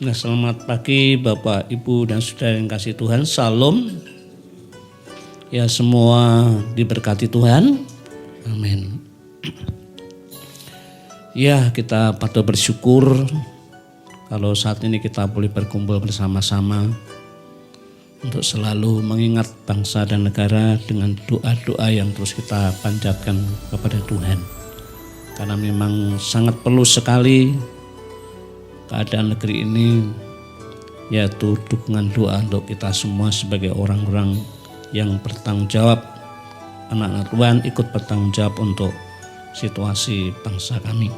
Nah, selamat pagi Bapak, Ibu, dan saudara yang kasih Tuhan. Salam. Ya, semua diberkati Tuhan. Amin. Ya, kita patut bersyukur kalau saat ini kita boleh berkumpul bersama-sama untuk selalu mengingat bangsa dan negara dengan doa-doa yang terus kita panjatkan kepada Tuhan. Karena memang sangat perlu sekali keadaan negeri ini, yaitu dukungan doa untuk kita semua sebagai orang-orang yang bertanggung jawab, anak-anak Tuhan ikut bertanggung jawab untuk situasi bangsa kami.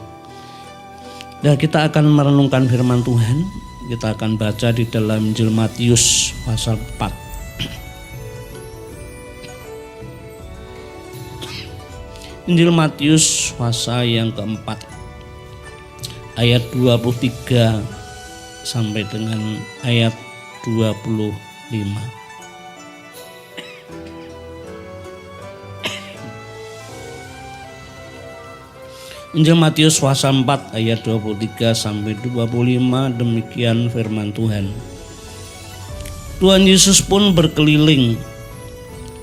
Dan kita akan merenungkan firman Tuhan. Kita akan baca di dalam Injil Matius pasal 4. Injil Matius pasal yang keempat, ayat 23 sampai dengan ayat 25. Injil Matius pasal 4 ayat 23 sampai 25, demikian firman Tuhan. Tuhan Yesus pun berkeliling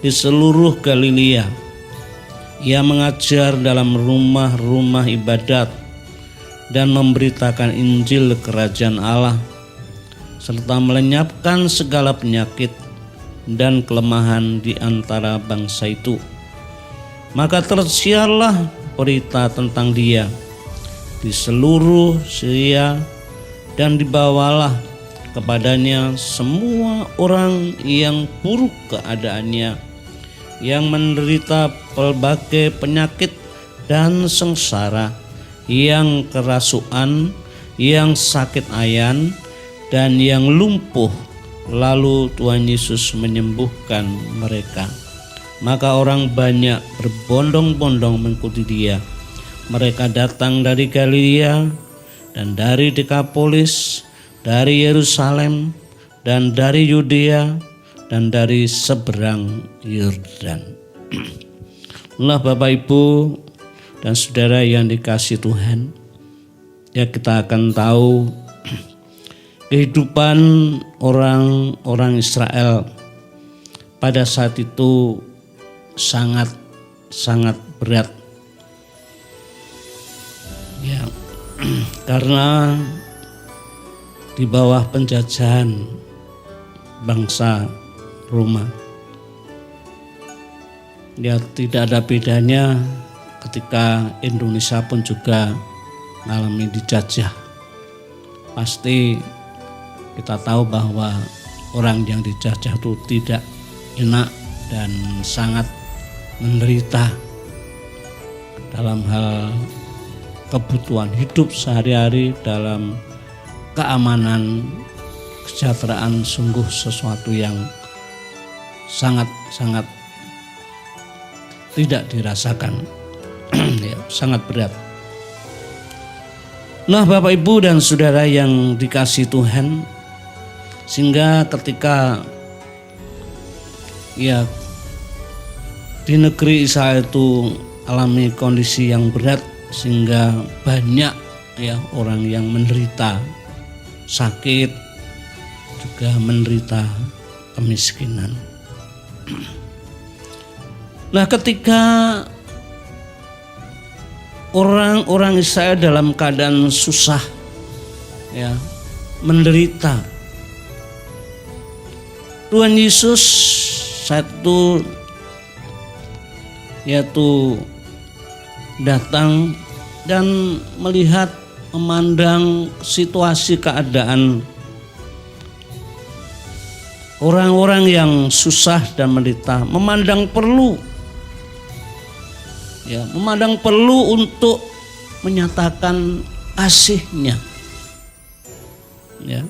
di seluruh Galilea. Ia mengajar dalam rumah-rumah ibadat dan memberitakan Injil kerajaan Allah, serta melenyapkan segala penyakit dan kelemahan di antara bangsa itu. Maka tersiarlah berita tentang Dia di seluruh Syria, dan dibawalah kepadanya semua orang yang buruk keadaannya, yang menderita berbagai penyakit dan sengsara, yang kerasukan, yang sakit ayan, dan yang lumpuh. Lalu Tuhan Yesus menyembuhkan mereka. Maka orang banyak berbondong-bondong mengikuti Dia. Mereka datang dari Galilea dan dari Dekapolis, dari Yerusalem dan dari Yudea dan dari seberang Yordan. Nah, Bapak, Ibu, dan saudara yang dikasihi Tuhan, ya, kita akan tahu kehidupan orang-orang Israel pada saat itu sangat berat, ya, karena di bawah penjajahan bangsa Roma. Ya, tidak ada bedanya ketika Indonesia pun juga mengalami dijajah. Pasti kita tahu bahwa orang yang dijajah itu tidak enak dan sangat menderita dalam hal kebutuhan hidup sehari-hari, dalam keamanan, kesejahteraan, sungguh sesuatu yang sangat tidak dirasakan. Ya, sangat berat. Nah, Bapak, Ibu, dan saudara yang dikasihi Tuhan, sehingga ketika ya di negeri Israel itu alami kondisi yang berat, sehingga banyak ya orang yang menderita sakit, juga menderita kemiskinan. Nah, ketika orang-orang Israel dalam keadaan susah, ya, menderita, Tuhan Yesus saat itu yaitu datang dan melihat, memandang situasi keadaan orang-orang yang susah dan menderita, memandang perlu untuk menyatakan kasih-Nya. Ya.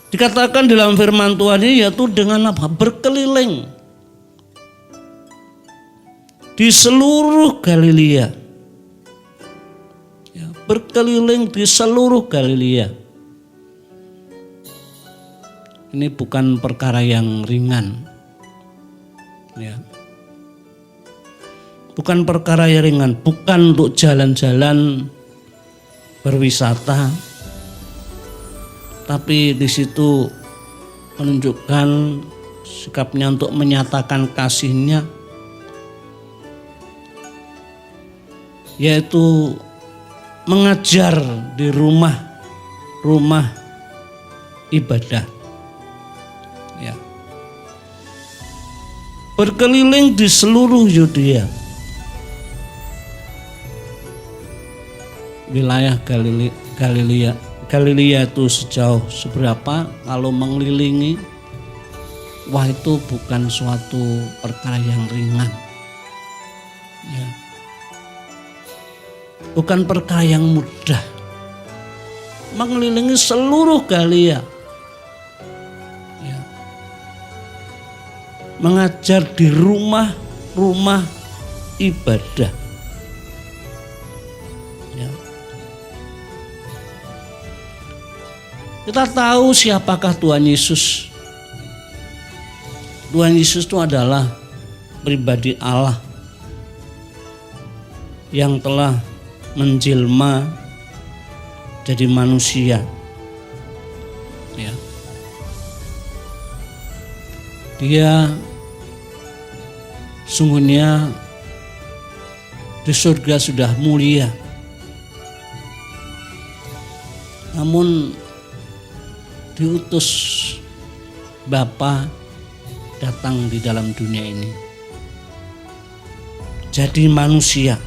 Dikatakan dalam firman Tuhan ini, yaitu dengan apa? Berkeliling di seluruh Galilea. Ya, berkeliling di seluruh Galilea. Ini bukan perkara yang ringan. Ya. Bukan perkara yang ringan, bukan untuk jalan-jalan berwisata, tapi di situ menunjukkan sikapnya untuk menyatakan kasihnya, yaitu mengajar di rumah ibadah. Ya. Berkeliling di seluruh Yudea, wilayah Galilea itu sejauh seberapa kalau mengelilingi, wah itu bukan suatu perkara yang ringan. Ya. Bukan perkara yang mudah. Mengelilingi seluruh Galilea. Ya. Mengajar di rumah ibadah. Ya. Kita tahu siapakah Tuhan Yesus. Tuhan Yesus itu adalah pribadi Allah yang telah menjelma jadi manusia. Ya. Dia sungguhnya di surga sudah mulia, namun diutus Bapa datang di dalam dunia ini jadi manusia.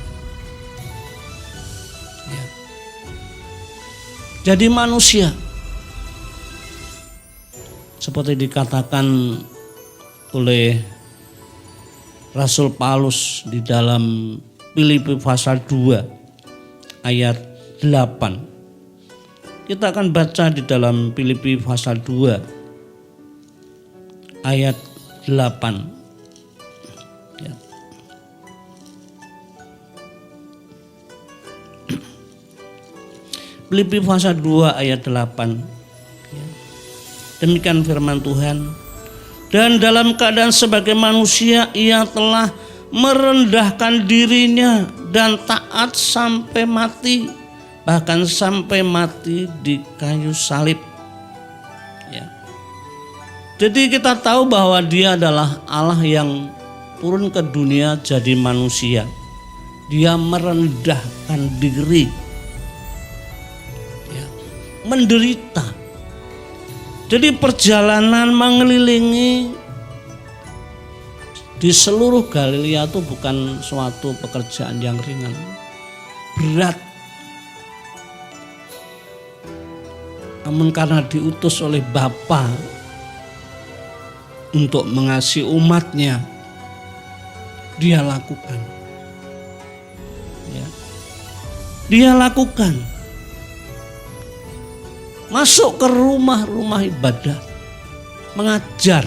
Jadi manusia, seperti dikatakan oleh Rasul Paulus di dalam Filipi pasal 2 ayat 8. Kita akan baca di dalam Filipi pasal 2 ayat 8. Ya. Filipi pasal 2 ayat 8. Ya. Demikian firman Tuhan. Dan dalam keadaan sebagai manusia ia telah merendahkan dirinya dan taat sampai mati, bahkan sampai mati di kayu salib. Ya. Jadi kita tahu bahwa dia adalah Allah yang turun ke dunia jadi manusia. Dia merendahkan diri. Menderita. Jadi perjalanan mengelilingi di seluruh Galilea itu bukan suatu pekerjaan yang ringan, berat. Namun karena diutus oleh Bapa untuk mengasihi umatnya, dia lakukan. Ya. Dia lakukan. Masuk ke rumah-rumah ibadah, mengajar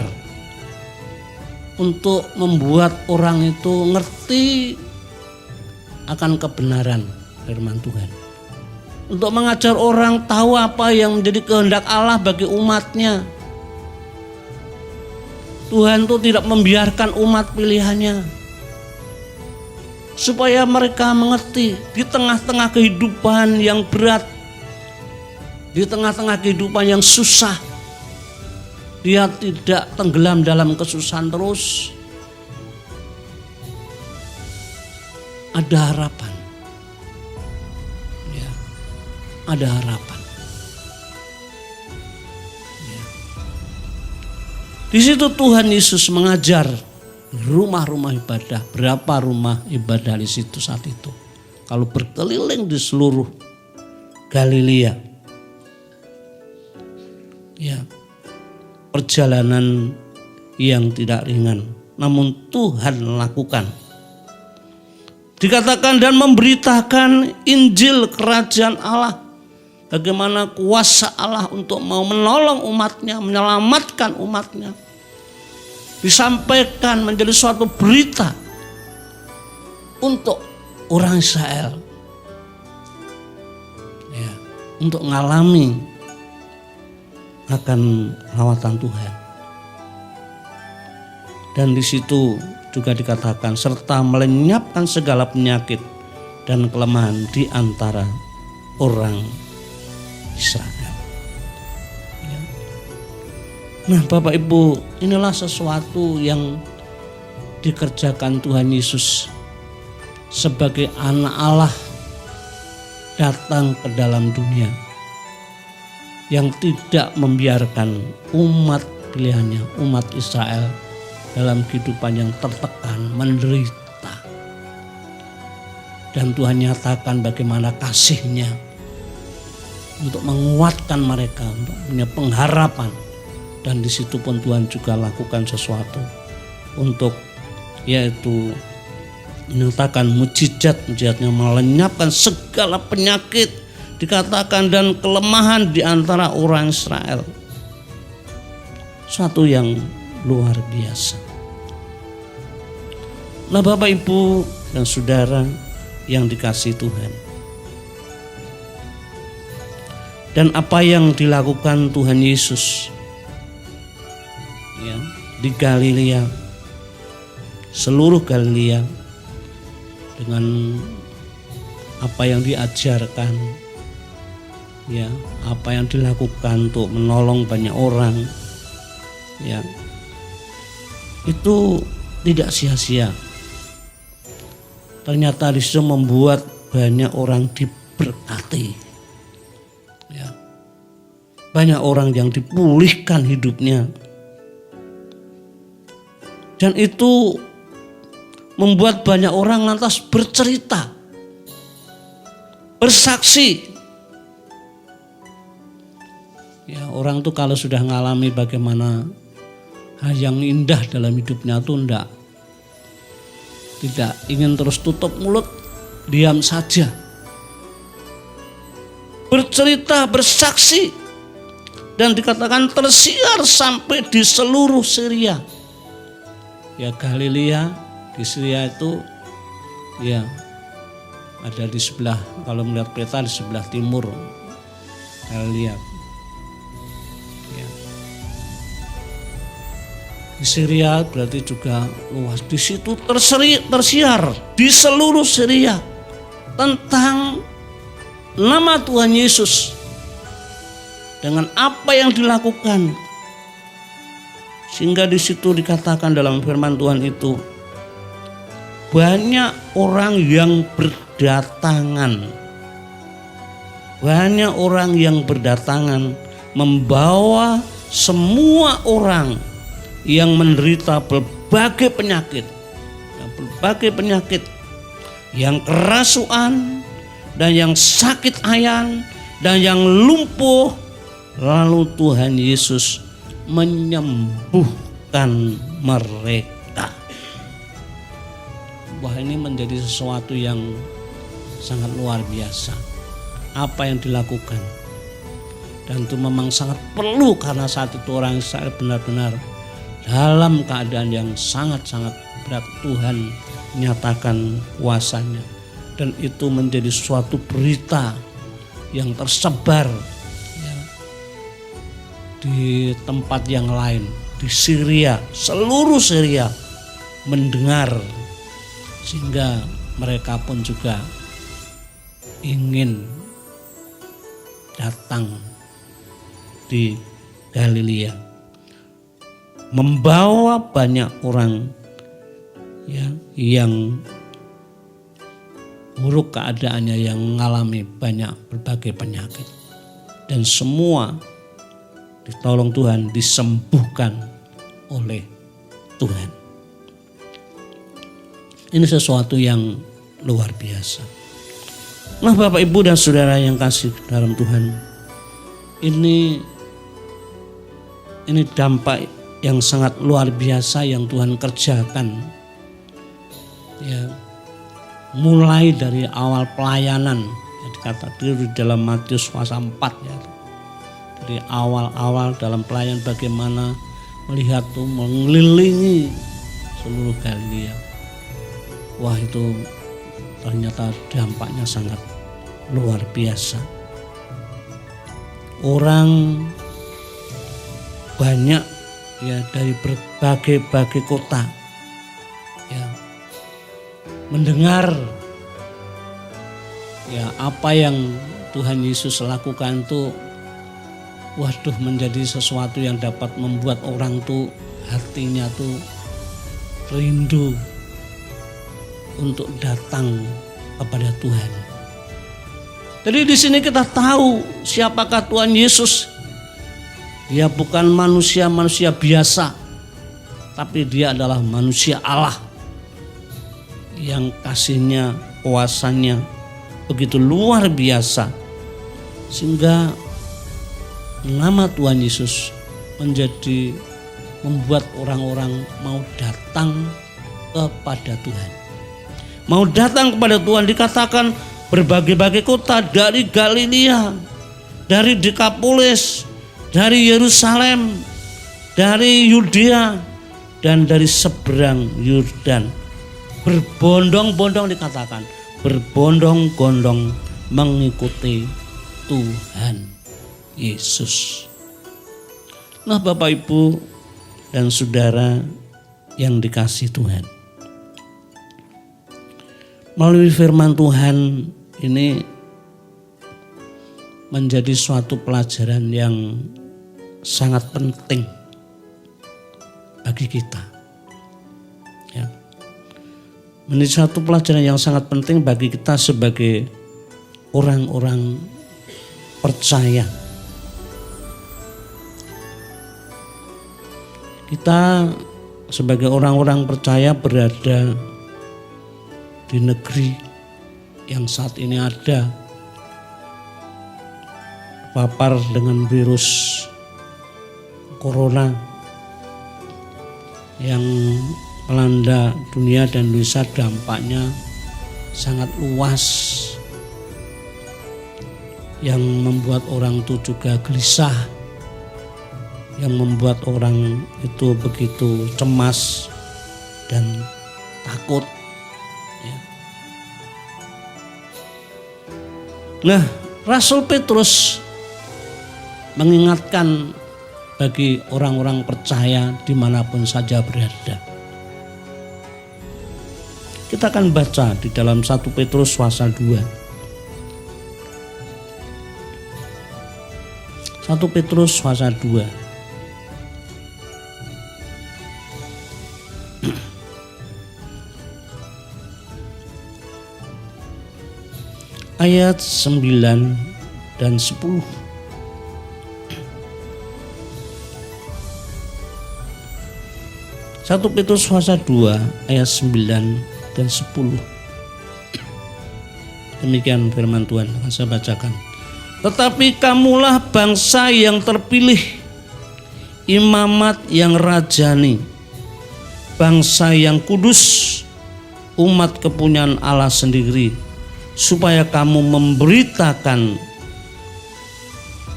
untuk membuat orang itu ngerti akan kebenaran firman Tuhan. Untuk mengajar orang tahu apa yang menjadi kehendak Allah bagi umatnya. Tuhan itu tidak membiarkan umat pilihannya, supaya mereka mengerti di tengah-tengah kehidupan yang berat, di tengah-tengah kehidupan yang susah, dia tidak tenggelam dalam kesusahan terus. Ada harapan. Ya, ada harapan. Ya. Di situ Tuhan Yesus mengajar rumah-rumah ibadah. Berapa rumah ibadah di situ saat itu? Kalau berkeliling di seluruh Galilea. Ya, perjalanan yang tidak ringan, namun Tuhan lakukan. Dikatakan dan memberitakan Injil Kerajaan Allah, bagaimana kuasa Allah untuk mau menolong umatnya, menyelamatkan umatnya, disampaikan menjadi suatu berita untuk orang Israel, ya, untuk mengalami akan rawatan Tuhan. Dan di situ juga dikatakan serta melenyapkan segala penyakit dan kelemahan di antara orang Israel. Ya. Nah Bapak Ibu, inilah sesuatu yang dikerjakan Tuhan Yesus sebagai anak Allah datang ke dalam dunia, yang tidak membiarkan umat pilihannya, umat Israel dalam kehidupan yang tertekan, menderita. Dan Tuhan nyatakan bagaimana kasih-Nya untuk menguatkan mereka, untuk punya pengharapan. Dan di situ pun Tuhan juga lakukan sesuatu untuk, yaitu menyatakan mujizat-mujizatnya, melenyapkan segala penyakit, dikatakan, dan kelemahan di antara orang Israel. Suatu yang luar biasa. Nah Bapak Ibu dan Saudara yang dikasihi Tuhan, dan apa yang dilakukan Tuhan Yesus ya, di Galilea, seluruh Galilea, dengan apa yang diajarkan, ya, apa yang dilakukan untuk menolong banyak orang, ya, itu tidak sia-sia. Ternyata disitu membuat banyak orang diberkati, ya. Banyak orang yang dipulihkan hidupnya, dan itu membuat banyak orang lantas bercerita, bersaksi. Ya, orang tuh kalau sudah mengalami bagaimana hal yang indah dalam hidupnya tuh tidak ingin terus tutup mulut, diam saja. Bercerita, bersaksi, dan dikatakan tersiar sampai di seluruh Syria. Ya, Galilea di Syria itu ya ada di sebelah, kalau melihat peta di sebelah timur Galilea. Di Syria berarti juga luas. Di situ tersiar di seluruh Syria tentang nama Tuhan Yesus dengan apa yang dilakukan, sehingga di situ dikatakan dalam firman Tuhan itu banyak orang yang berdatangan, membawa semua orang yang menderita berbagai penyakit, yang kerasukan, dan yang sakit ayan, dan yang lumpuh. Lalu Tuhan Yesus menyembuhkan mereka. Wah, ini menjadi sesuatu yang sangat luar biasa apa yang dilakukan, dan itu memang sangat perlu, karena saat itu orang Israel benar-benar dalam keadaan yang sangat-sangat berat. Tuhan nyatakan kuasanya, dan itu menjadi suatu berita yang tersebar ya, di tempat yang lain, di Syria, seluruh Syria mendengar, sehingga mereka pun juga ingin datang di Galilea, membawa banyak orang ya, yang buruk keadaannya, yang mengalami berbagai penyakit, dan semua ditolong Tuhan, disembuhkan oleh Tuhan. Ini sesuatu yang luar biasa. Nah Bapak Ibu dan Saudara yang kasih dalam Tuhan, ini dampak yang sangat luar biasa yang Tuhan kerjakan ya, mulai dari awal pelayanan ya, dikatakan di dalam Matius pasal 4 ya, dari awal-awal dalam pelayanan bagaimana melihat tuh mengelilingi seluruh Galilea. Wah, itu ternyata dampaknya sangat luar biasa. Orang banyak ya dari berbagai kota ya mendengar ya apa yang Tuhan Yesus lakukan itu waduh, menjadi sesuatu yang dapat membuat orang tuh hatinya tuh rindu untuk datang kepada Tuhan. Jadi di sini kita tahu siapakah Tuhan Yesus. Dia bukan manusia biasa, tapi dia adalah manusia Allah yang kasihnya, kuasanya begitu luar biasa, sehingga nama Tuhan Yesus membuat orang-orang mau datang kepada Tuhan. Mau datang kepada Tuhan, dikatakan berbagai-bagai kota dari Galilea, dari Dekapolis, dari Yerusalem, dari Yudea, dan dari seberang Yordan. Berbondong-bondong, dikatakan berbondong-bondong mengikuti Tuhan Yesus. Nah, Bapak Ibu dan saudara yang dikasihi Tuhan, melalui firman Tuhan ini menjadi suatu pelajaran yang sangat penting bagi kita. Ya. Menjadi suatu pelajaran yang sangat penting bagi kita sebagai orang-orang percaya. Kita sebagai orang-orang percaya berada di negeri yang saat ini ada papar dengan virus corona yang melanda dunia dan Indonesia. Dampaknya sangat luas yang membuat orang itu juga gelisah, yang membuat orang itu begitu cemas dan takut. Nah, Rasul Petrus mengingatkan bagi orang-orang percaya dimanapun saja berada. Kita akan baca di dalam 1 Petrus pasal 2. 1 Petrus pasal 2. Ayat 9 dan 10. Satu Petrus pasal 2 ayat 9 dan 10. Demikian firman Tuhan, saya bacakan. Tetapi kamulah bangsa yang terpilih, imamat yang rajani, bangsa yang kudus, umat kepunyaan Allah sendiri, supaya kamu memberitakan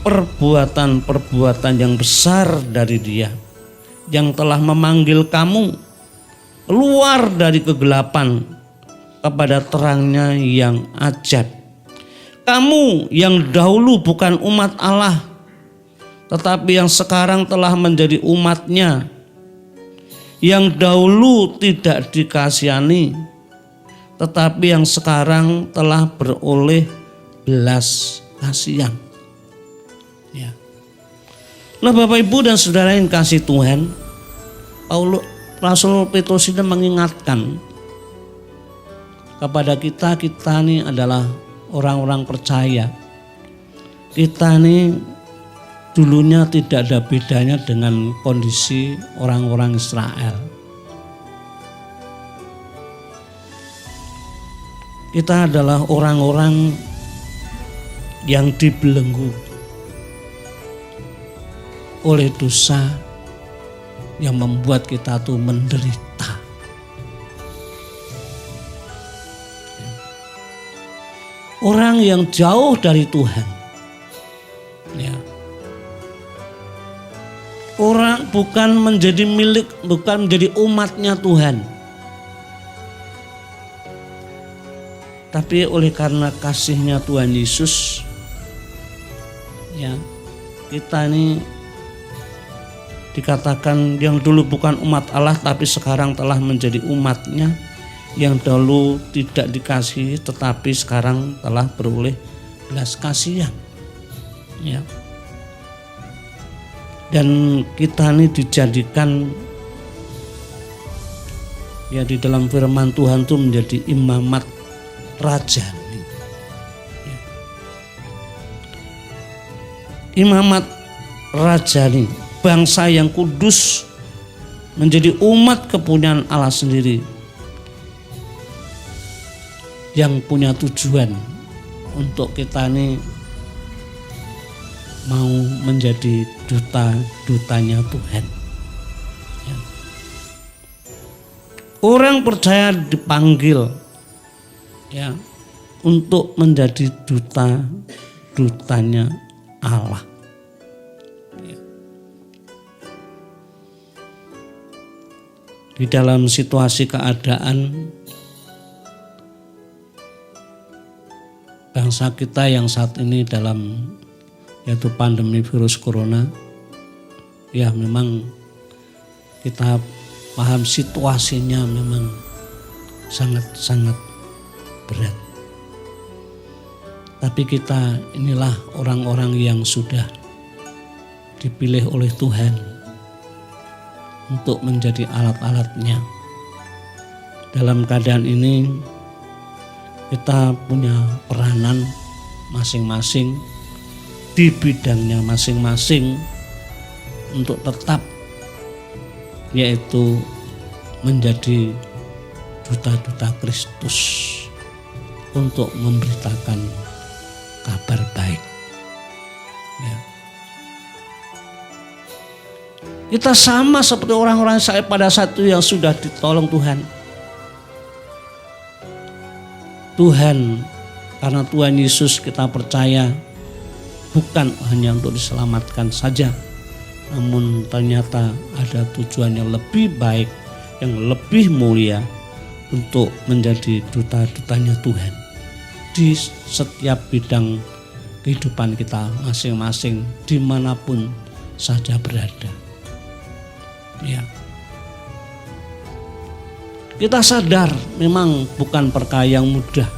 perbuatan-perbuatan yang besar dari Dia yang telah memanggil kamu keluar dari kegelapan kepada terangnya yang ajaib. Kamu yang dahulu bukan umat Allah, tetapi yang sekarang telah menjadi umat-Nya, yang dahulu tidak dikasihani, tetapi yang sekarang telah beroleh belas kasihan. Ya. Nah, Bapak Ibu dan saudara yang kasih Tuhan, Rasul Petrus ini mengingatkan kepada kita ini adalah orang-orang percaya. Kita ini dulunya tidak ada bedanya dengan kondisi orang-orang Israel. Kita adalah orang-orang yang dibelenggu oleh dosa yang membuat kita tuh menderita. Orang yang jauh dari Tuhan, ya. Orang bukan menjadi menjadi umatnya Tuhan, tapi oleh karena kasihnya Tuhan Yesus, ya, kita ini dikatakan yang dulu bukan umat Allah tapi sekarang telah menjadi umatnya, yang dahulu tidak dikasihi tetapi sekarang telah beroleh belas kasihan. Ya. Dan kita ini dijadikan ya di dalam firman Tuhan itu menjadi imamat rajani. Ya. Imamat rajani, bangsa yang kudus, menjadi umat kepunyaan Allah sendiri yang punya tujuan untuk kita ini mau menjadi duta-dutanya Tuhan. Ya. Orang percaya dipanggil ya untuk menjadi duta-dutanya Allah. Ya. Di dalam situasi keadaan bangsa kita yang saat ini dalam yaitu pandemi virus corona, ya memang kita paham situasinya memang sangat-sangat berat. Tapi kita inilah orang-orang yang sudah dipilih oleh Tuhan untuk menjadi alat-alatnya. Dalam keadaan ini kita punya peranan masing-masing di bidangnya masing-masing untuk tetap yaitu menjadi duta-duta Kristus untuk memberitakan kabar baik. Ya. Kita sama seperti orang-orang pada saat itu yang sudah ditolong Tuhan. Tuhan, karena Tuhan Yesus kita percaya bukan hanya untuk diselamatkan saja, namun ternyata ada tujuan yang lebih baik, yang lebih mulia untuk menjadi duta-dutanya Tuhan di setiap bidang kehidupan kita masing-masing dimanapun saja berada. Ya. Kita sadar memang bukan perkara yang mudah,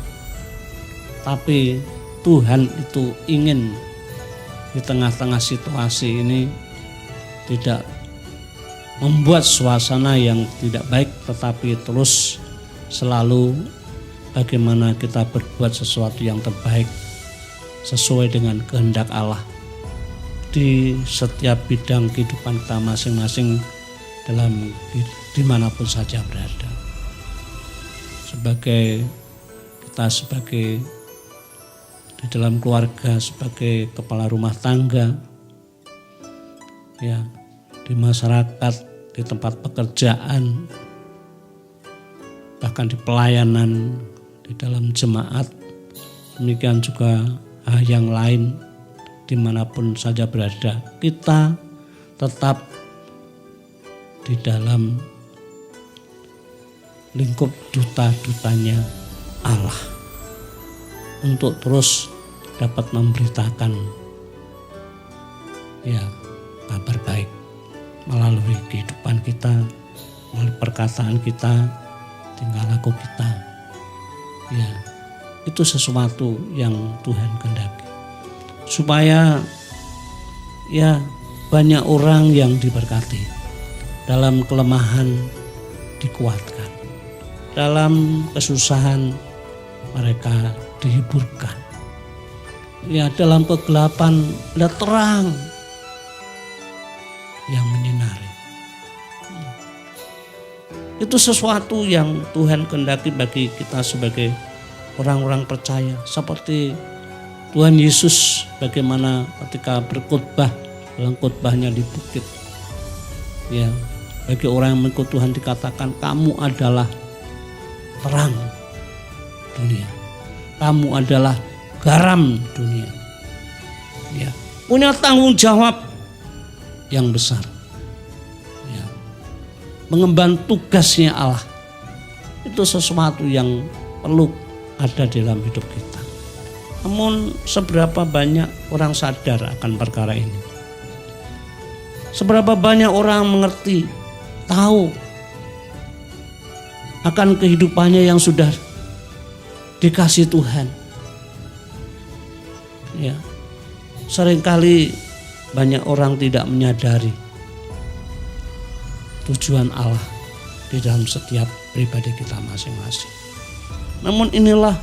tapi Tuhan itu ingin di tengah-tengah situasi ini tidak membuat suasana yang tidak baik, tetapi terus selalu bagaimana kita berbuat sesuatu yang terbaik sesuai dengan kehendak Allah di setiap bidang kehidupan kita masing-masing dalam dimanapun saja berada. Sebagai di dalam keluarga, sebagai kepala rumah tangga, ya, di masyarakat, di tempat pekerjaan, bahkan di pelayanan, di dalam jemaat, demikian juga hal yang lain dimanapun saja berada, kita tetap di dalam lingkup duta-dutanya Allah untuk terus dapat memberitakan ya kabar baik melalui kehidupan kita, melalui perkataan kita, tingkah laku kita. Ya, itu sesuatu yang Tuhan kehendaki. Supaya ya banyak orang yang diberkati, dalam kelemahan dikuatkan, dalam kesusahan mereka dihiburkan. Ya, dalam kegelapan ada terang yang menyinari. Itu sesuatu yang Tuhan kehendaki bagi kita sebagai orang-orang percaya. Seperti Tuhan Yesus bagaimana ketika berkhotbah dalam khotbahnya di bukit. Ya, bagi orang yang mengikut Tuhan dikatakan kamu adalah terang dunia. Kamu adalah garam dunia. Ya, punya tanggung jawab yang besar. Ya, mengemban tugasnya Allah. Itu sesuatu yang perlu ada dalam hidup kita. Namun seberapa banyak orang sadar akan perkara ini? Seberapa banyak orang mengerti, tahu akan kehidupannya yang sudah dikasih Tuhan. Ya, seringkali banyak orang tidak menyadari tujuan Allah di dalam setiap pribadi kita masing-masing. Namun inilah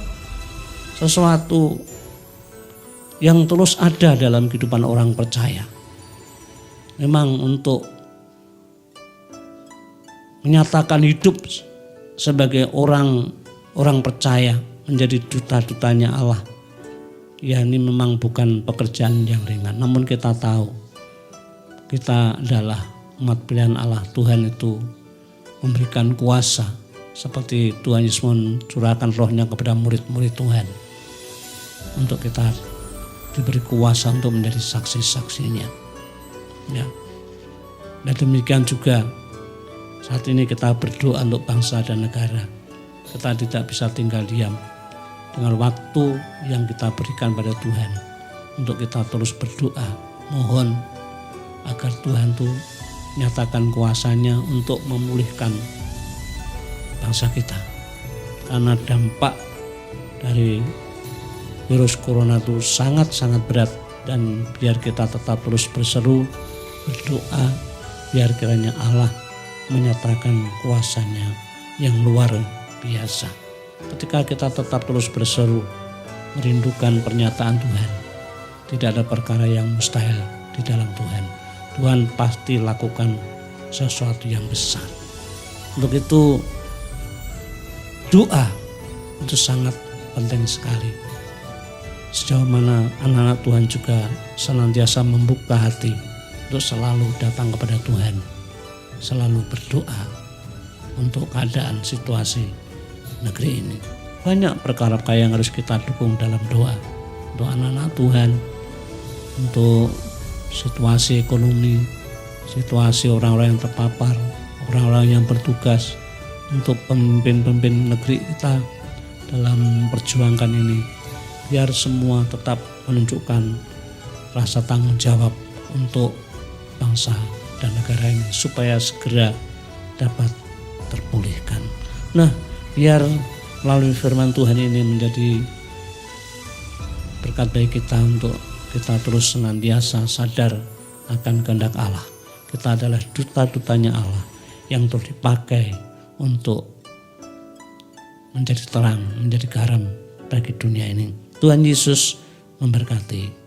sesuatu yang terus ada dalam kehidupan orang percaya. Memang untuk menyatakan hidup sebagai orang percaya, menjadi duta-dutanya Allah, ya ini memang bukan pekerjaan yang ringan. Namun kita tahu kita adalah umat pilihan Allah. Tuhan itu memberikan kuasa, seperti Tuhan Yesus mencurahkan rohnya kepada murid-murid Tuhan, untuk kita diberi kuasa untuk menjadi saksi-saksinya. Ya. Dan demikian juga saat ini kita berdoa untuk bangsa dan negara. Kita tidak bisa tinggal diam dengan waktu yang kita berikan pada Tuhan untuk kita terus berdoa, mohon agar Tuhan itu nyatakan kuasanya untuk memulihkan bangsa kita. Karena dampak dari virus corona itu sangat-sangat berat, dan biar kita tetap terus berseru, berdoa, biar kiranya Allah menyatakan kuasanya yang luar biasa. Ketika kita tetap terus berseru, merindukan pernyataan Tuhan, tidak ada perkara yang mustahil di dalam Tuhan. Tuhan pasti lakukan sesuatu yang besar. Untuk itu doa itu sangat penting sekali. Sejauh mana anak-anak Tuhan juga senantiasa membuka hati untuk selalu datang kepada Tuhan, selalu berdoa untuk keadaan situasi negeri ini. Banyak perkara yang harus kita dukung dalam doa untuk anak-anak Tuhan, untuk situasi ekonomi, situasi orang-orang yang terpapar, orang-orang yang bertugas, untuk pemimpin-pemimpin negeri kita dalam perjuangan ini, biar semua tetap menunjukkan rasa tanggung jawab untuk bangsa dan negara ini supaya segera dapat terpulihkan. Nah, biar melalui firman Tuhan ini menjadi berkat bagi kita untuk kita terus senantiasa sadar akan kehendak Allah. Kita adalah duta-dutanya Allah yang terus dipakai untuk menjadi terang, menjadi garam bagi dunia ini. Tuhan Yesus memberkati.